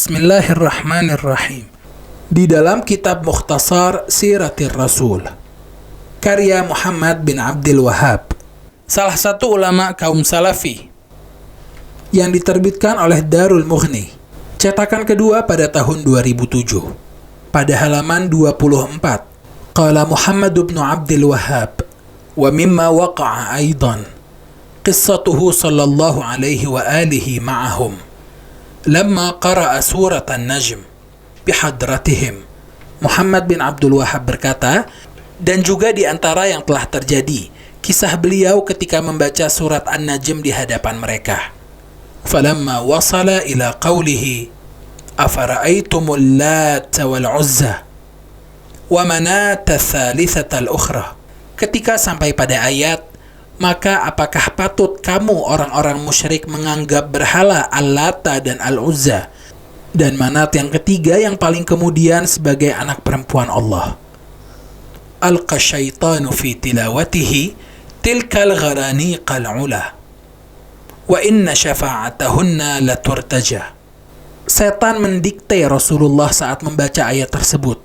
Bismillahirrahmanirrahim. Di dalam kitab Mukhtasar Siratir Rasul, karya Muhammad bin Abdul Wahhab, salah satu ulama kaum Salafi, yang diterbitkan oleh Darul Mughni, cetakan kedua pada tahun 2007. Pada halaman 24, qala Muhammad bin Abdul Wahhab, wa mimma waqa'a aidan qissatuhu sallallahu alaihi wa alihi ma'ahum lamma qara'a surat An-Najm bihadratihim. Muhammad bin Abdul Wahhab berkata, dan juga di antara yang telah terjadi, kisah beliau ketika membaca surat An-Najm di hadapan mereka. Falamma wasala ila qawlihi afara'aytumul Lata wal Uzza wa manata thalithata al-ukhra. Ketika sampai pada ayat, maka apakah patut kamu orang-orang musyrik menganggap berhala Al-Lata dan Al-Uzza dan Manat yang ketiga yang paling kemudian sebagai anak perempuan Allah? Alqa syaitanu fi tilawatihi tilkal gharaniqal ula wa inna syafa'atahunna laturtaja. Setan mendikte Rasulullah saat membaca ayat tersebut,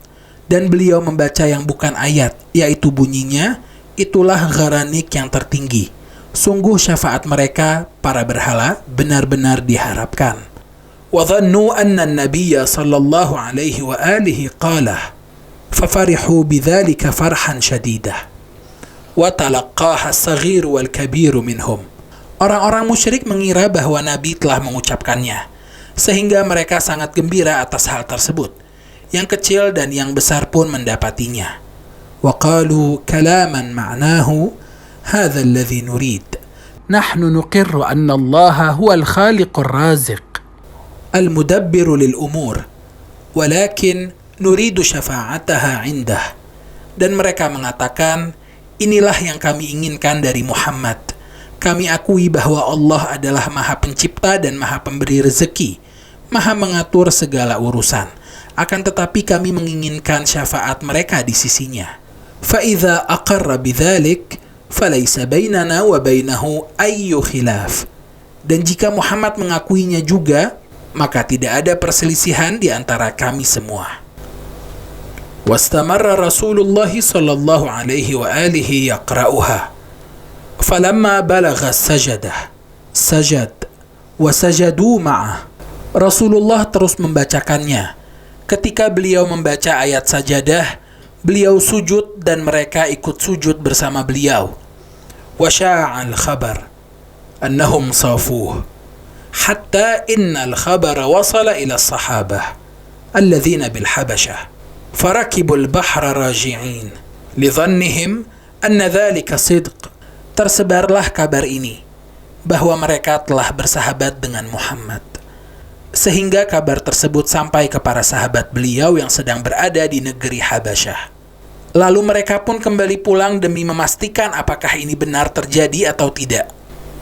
dan beliau membaca yang bukan ayat, yaitu bunyinya, itulah gharanik yang tertinggi. Sungguh syafaat mereka, para berhala, benar-benar diharapkan. Wa dhannu anna an-nabiyya sallallahu alaihi wa alihi qala fafarihu bidzalika farhan syadidah wa talaqqaha as-saghir wal kabir minhum. Orang-orang musyrik mengira bahwa Nabi telah mengucapkannya, sehingga mereka sangat gembira atas hal tersebut. Yang kecil dan yang besar pun mendapatinya. وقالوا كلاما معناه هذا الذي نريد نحن نقر أن الله هو الخالق الرازق المدبر للأمور ولكن نريد شفاعتها عنده. Dan mereka mengatakan, inilah yang kami inginkan dari Muhammad. Kami akui bahwa Allah adalah Maha Pencipta dan Maha Pemberi rezeki, Maha mengatur segala urusan. Akan tetapi kami menginginkan syafaat mereka di sisinya. فَإِذَا أَقَرَّ بِذَلِكَ فَلَيْسَ بَيْنَنَا وَبَيْنَهُ أَيُّ خِلَافٍ. Dan jika Muhammad mengakuinya juga, maka tidak ada perselisihan di antara kami semua. وَاسْتَمَرَّ رَسُولُ اللَّهِ صَلَّى اللَّهُ عَلَيْهِ وَآلِهِ يَقْرَأُهَا فَلَمَّا بَلَغَ السَّجْدَةَ سَجَدَ وَسَجَدُوا مَعَهُ. Rasulullah terus membacakannya. Ketika beliau membaca ayat sajadah, beliau sujud dan mereka ikut sujud bersama beliau. وَشَاعَ الْخَبَرَ أَنَّهُمْ صَافُوهُ حَتَّى إِنَّ الْخَبَرَ وَصَلَ إِلَى الصَّحَابَةِ الَّذِينَ بِالْحَبَشَةِ فَرَكِبُوا الْبَحْرَ رَاجِعِينَ لِظَنِّهِمْ أَنَّ ذَلِكَ صِدْقٌ. Tersebarlah kabar ini, bahwa mereka telah bersahabat dengan Muhammad, sehingga kabar tersebut sampai kepada sahabat beliau yang sedang berada di negeri Habasyah. Lalu mereka pun kembali pulang demi memastikan apakah ini benar terjadi atau tidak.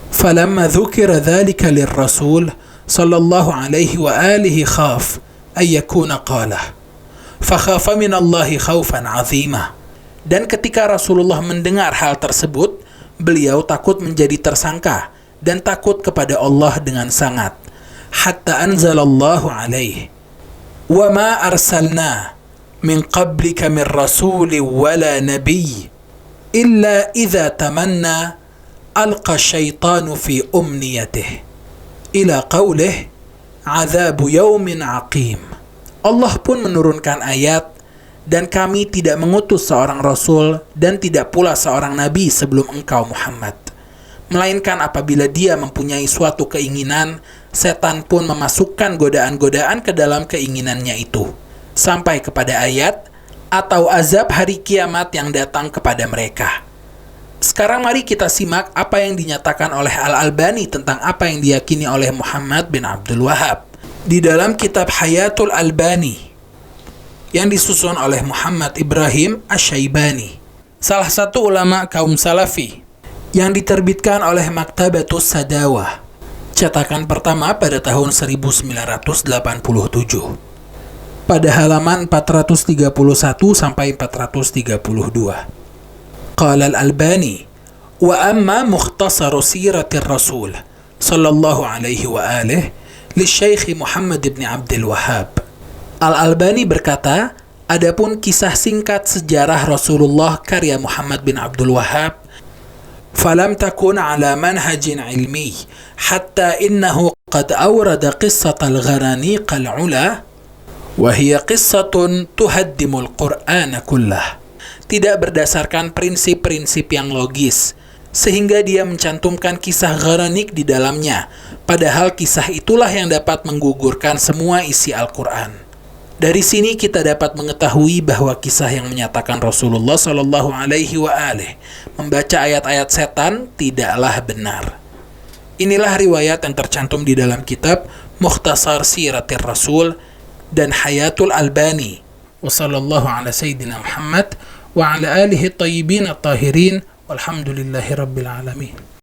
فَلَمَّا ذُكِرَ ذَلِكَ لِلرَّسُولِ صَلَّى اللَّهُ عَلَيْهِ وَآلِهِ خَافَ أَن يَكُونَ قَالَهُ فَخَافَ مِنَ اللَّهِ خَوْفًا عَظِيمًا. Dan ketika Rasulullah mendengar hal tersebut, beliau takut menjadi tersangka dan takut kepada Allah dengan sangat. Hatta anzalallahu alaihi wa ma arsalna min qablika min rasuli wala nabiy illa idza tamanna alqa syaitanu fi umniyatihi ila qawlihi azabu yawmin aqim. Allah pun menurunkan ayat, dan kami tidak mengutus seorang rasul dan tidak pula seorang nabi sebelum engkau Muhammad, melainkan apabila dia mempunyai suatu keinginan, setan pun memasukkan godaan-godaan ke dalam keinginannya itu, sampai kepada ayat atau azab hari kiamat yang datang kepada mereka. Sekarang mari kita simak apa yang dinyatakan oleh Al-Albani tentang apa yang diyakini oleh Muhammad bin Abdul Wahhab di dalam kitab Hayatul Albani yang disusun oleh Muhammad Ibrahim Asy-Syaibani, salah satu ulama kaum Salafi, yang diterbitkan oleh Maktabatus Sadawah, cetakan pertama pada tahun 1987, pada halaman 431 sampai 432. Qala Al-Albani, wa amma mukhtasar siratir Rasul sallallahu alaihi wa alihi Lisyaikh Muhammad bin Abdul Wahhab. Al-Albani berkata, adapun kisah singkat sejarah Rasulullah karya Muhammad bin Abdul Wahhab, falam takun ala manhajin ilmi, hatta innahu qad awrada qissat al-gharaniq al-ula, wa hiya qissatun tuhaddimul Qur'ana kullah. Tidak berdasarkan prinsip-prinsip yang logis, sehingga dia mencantumkan kisah Gharanik di dalamnya, padahal kisah itulah yang dapat menggugurkan semua isi Al-Quran. Dari sini kita dapat mengetahui bahwa kisah yang menyatakan Rasulullah Shallallahu Alaihi Wasallam membaca ayat-ayat setan tidaklah benar. Inilah riwayat yang tercantum di dalam kitab Mukhtasar Siratir Rasul dan Hayatul Albani. Wassallallahu ala Sayyidina Muhammad wa ala alihi tayyibin at-tahirin walhamdulillahi rabbil alamin.